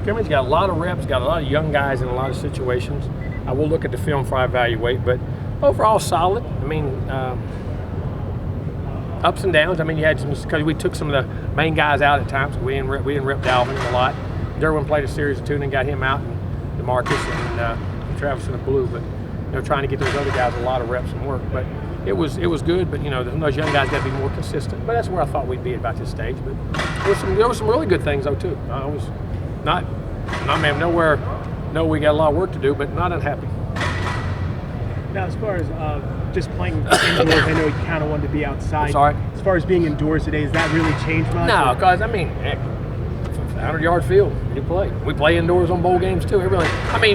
scrimmage, got a lot of reps, got a lot of young guys in a lot of situations. I will look at the film before I evaluate, but overall solid. I mean, ups and downs. I mean, you had some, because we took some of the main guys out at times. We didn't rep Dalvin a lot. Derwin played a series of 2 and then got him out, and DeMarcus and Travis in the blue. But trying to get those other guys a lot of reps and work. But it was good. But those young guys got to be more consistent. But that's where I thought we'd be at about this stage. But there were some really good things though too. I was not nowhere. No, we got a lot of work to do, but not unhappy. Now, as far as just playing indoors, I know you kind of wanted to be outside. I'm sorry? As far as being indoors today, has that really changed much? No, because, I mean, 100-yard field, you play. We play indoors on bowl games, too. You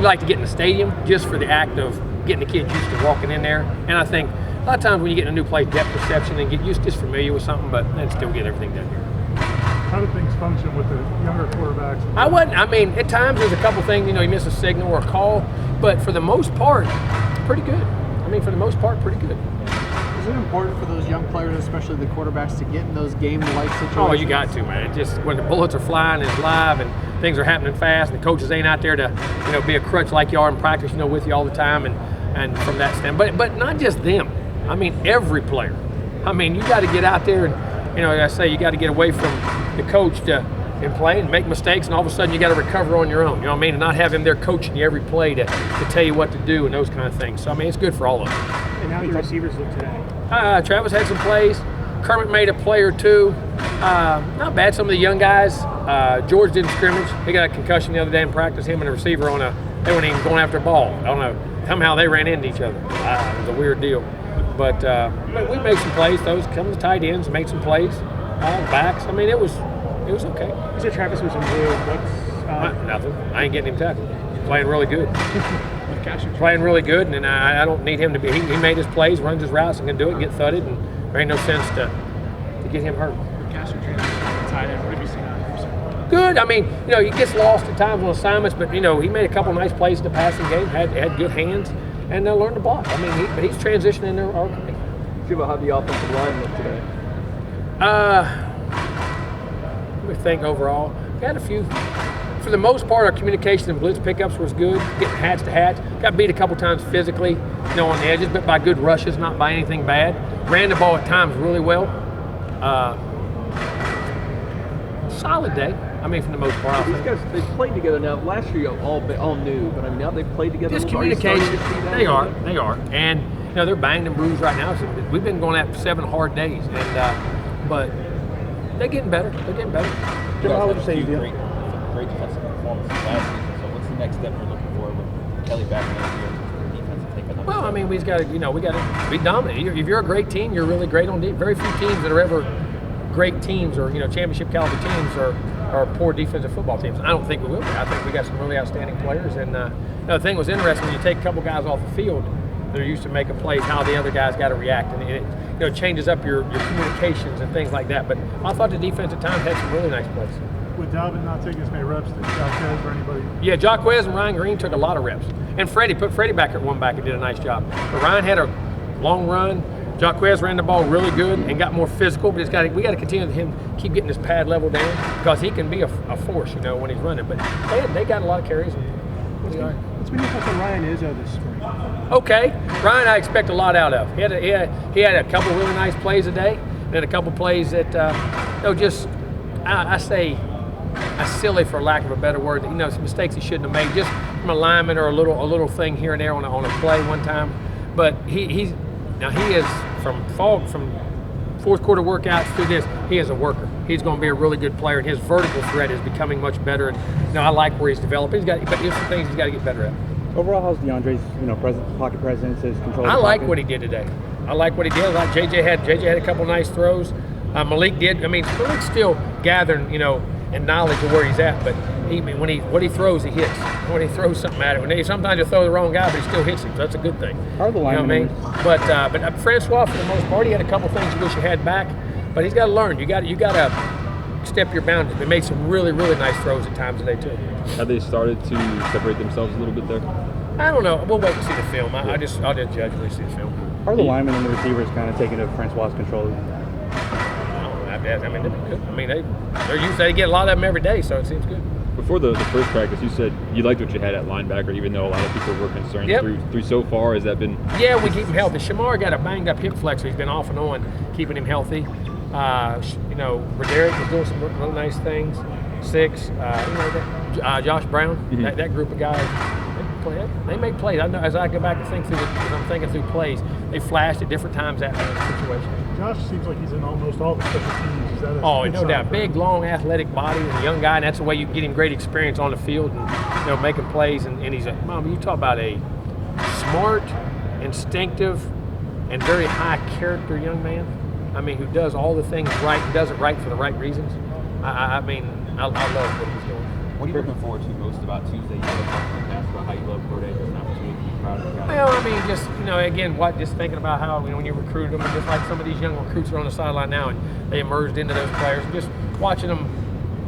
like to get in the stadium just for the act of getting the kids used to walking in there. And I think a lot of times when you get in a new place, depth perception and get used to just familiar with something, but then still get everything done here. How do things function with the younger quarterbacks? At times there's a couple things, you miss a signal or a call, but for the most part, pretty good. For the most part, pretty good. Is it important for those young players, especially the quarterbacks, to get in those game-like situations? Oh, you got to, man. Just when the bullets are flying and it's live and things are happening fast and the coaches ain't out there to, be a crutch like you are in practice, with you all the time and from that standpoint. But not just them. Every player. You got to get out there and, I say you got to get away from the coach and play and make mistakes, and all of a sudden you got to recover on your own. And not have him there coaching you every play to tell you what to do and those kind of things. So it's good for all of them. And how do your receivers look today? Travis had some plays. Kermit made a play or two. Not bad. Some of the young guys. George didn't scrimmage. He got a concussion the other day in practice. Him and a receiver they weren't even going after a ball. I don't know. Somehow they ran into each other. It was a weird deal. But we made some plays. Those come to tight ends, made some plays. Backs. It was okay. You said Travis was in blue. Nothing. I ain't getting him tackled. He's playing really good. Playing really good, and I don't need him to be. He made his plays, runs his routes, and can do it and get thudded, and there ain't no sense to get him hurt. Tight end. What have you seen out of him? Good. He gets lost at times on assignments, but he made a couple nice plays in the passing game. Had good hands, and learned to block. But he's transitioning there already. Jimbo, how the offensive line look today? Let me think overall. We had a few. For the most part, our communication and blitz pickups was good. Getting hatch to hatch. Got beat a couple times physically, on the edges, but by good rushes, not by anything bad. Ran the ball at times really well. Solid day. For the most part. These guys, they've played together now. Last year, you all knew, but now they've played together. Just communication. They are. And they're banged and bruised right now. So we've been going at 7 hard days, and but they're getting better. Jimbo, how would you say you did? Great defensive performance last season. So what's the next step you're looking for with Kelly back next year? Defensive take another step? we got to be dominant. If you're a great team, you're really great on defense. Very few teams that are ever great teams or championship caliber teams are poor defensive football teams. I don't think we will be. I think we got some really outstanding players. And the thing was interesting, when you take a couple guys off the field, they're used to making plays, how the other guys got to react, and it changes up your communications and things like that. But I thought the defense at times had some really nice plays. With Dalvin not taking as many reps, did Jacquez or anybody? Yeah, Jacquez and Ryan Green took a lot of reps, and put Freddie back at one back and did a nice job. But Ryan had a long run. Jacquez ran the ball really good and got more physical, but we got to continue with him, keep getting his pad level down, because he can be a force, when he's running. But they got a lot of carries. What's been your thoughts on Ryan Izzo this spring? Okay, Ryan, I expect a lot out of. He had a couple really nice plays a day, and a couple plays that I say silly for lack of a better word. Some mistakes he shouldn't have made, just from alignment or a little thing here and there on a play one time. But he is from fourth quarter workouts through this. He is a worker. He's going to be a really good player, and his vertical threat is becoming much better. And I like where he's developing. But there's some things he's got to get better at. Overall, how's DeAndre's pocket presence, his control? I like what he did today. I like what he did. I like JJ had a couple nice throws. Malik did. Malik's still gathering, and knowledge of where he's at. But when he throws, he hits. When he throws something at it, sometimes you throw the wrong guy, but he still hits him. So that's a good thing. How are the linemen? But Francois, for the most part, he had a couple things you wish you had back. But he's got to learn. You got to step your boundaries. They made some really, really nice throws at times today too. Have they started to separate themselves a little bit there? I don't know. We'll wait and see the film. I'll just judge when we see the film. How are the linemen and the receivers kind of taking Francois' control? They're good. They're used to, they get a lot of them every day, so it seems good. Before the first practice, you said you liked what you had at linebacker, even though a lot of people were concerned. Yep. Through so far, has that been? Yeah, we keep him healthy. Shamar got a banged up hip flexor. He's been off and on, keeping him healthy. Roderick is doing some real nice things. Josh Brown, that group of guys, they make plays. I know as I go back and think through, as I'm thinking through plays, they flashed at different times that situation. Josh seems like he's in almost all the special teams. Is that a Oh, good no sign doubt. for Big, him? long, athletic body and a young guy, and that's the way you get him great experience on the field and making plays. And he's Mom, you talk about a smart, instinctive, and very high character young man. I mean, who does all the things right and does it right for the right reasons. I love what he's doing. What are you looking forward to most about Tuesday? You know, about how you love Pro Day, just an opportunity to be proud of the guys. Well, I mean, just again, just thinking about how when you recruit them, and just like some of these young recruits are on the sideline now, and they emerged into those players, and just watching them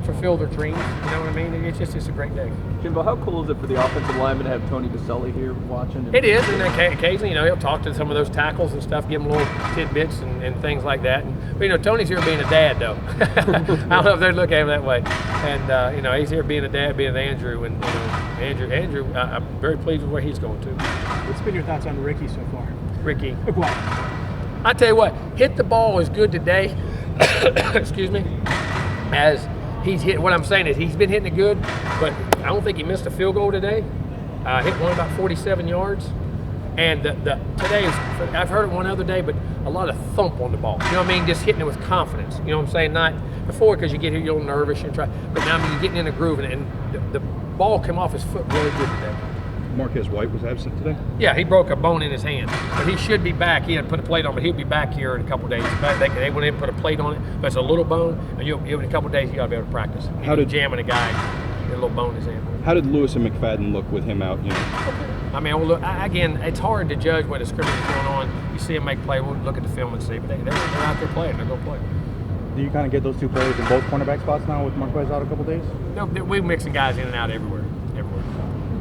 fulfill their dreams. You know what I mean? It's a great day. Jimbo, how cool is it for the offensive lineman to have Tony Baselli here watching? It is, and occasionally, he'll talk to some of those tackles and stuff, give them little tidbits and things like that. But Tony's here being a dad, though. I don't know if they look at him that way. And he's here being a dad, being with Andrew, and Andrew, I'm very pleased with where he's going to. What's been your thoughts on Ricky so far? Ricky, Well, I tell you what, hit the ball as good today. Excuse me, as he's hit. What I'm saying is he's been hitting it good, but I don't think he missed a field goal today. Hit one about 47 yards. And today, I've heard it one other day, but a lot of thump on the ball. You know what I mean? Just hitting it with confidence. You know what I'm saying? Not before, because you get here, you're a little nervous and try. But now you're getting in a groove, and the ball came off his foot really good today. Marquez White was absent today. Yeah, he broke a bone in his hand, but he should be back. He had put a plate on, but he'll be back here in a couple of days. They went in and put a plate on it, but it's a little bone, and in a couple of days you got to be able to practice. How did jamming a guy, get a little bone in his hand? How did Lewis and McFadden look with him out? I mean, again, it's hard to judge what a scrimmage is going on. You see them make play, we'll look at the film and see, but they're out there playing. They're going to play. Do you kind of get those two players in both cornerback spots now with Marquez out a couple days? No, we're mixing guys in and out everywhere.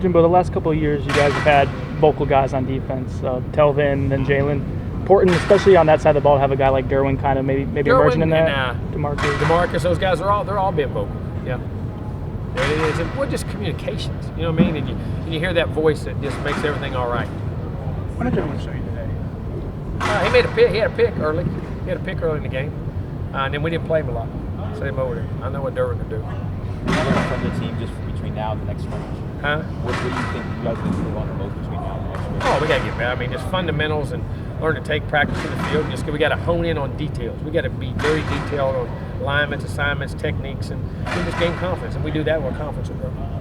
Jimbo, the last couple of years, you guys have had vocal guys on defense. Telvin, then Jalen. Important, especially on that side of the ball, to have a guy like Derwin kind of maybe emerging in that. DeMarcus, those guys they're all being vocal. Yeah. It is. And we're just communications. You know what I mean? And you hear that voice that just makes everything all right. What did Derwin show you today? He made a pick. He had a pick early. He had a pick early in the game, and then we didn't play him a lot. Send him over there. I know what Derwin can do. From the team just between now and the next scrimmage. Huh? What do you think you guys need to move on the most between now and the next scrimmage? Oh, we got to get better. I mean, just fundamentals and learn to take practice to the field. We got to hone in on details. We got to be very detailed on alignments, assignments, techniques, and just gain confidence. And we do that, our confidence will grow.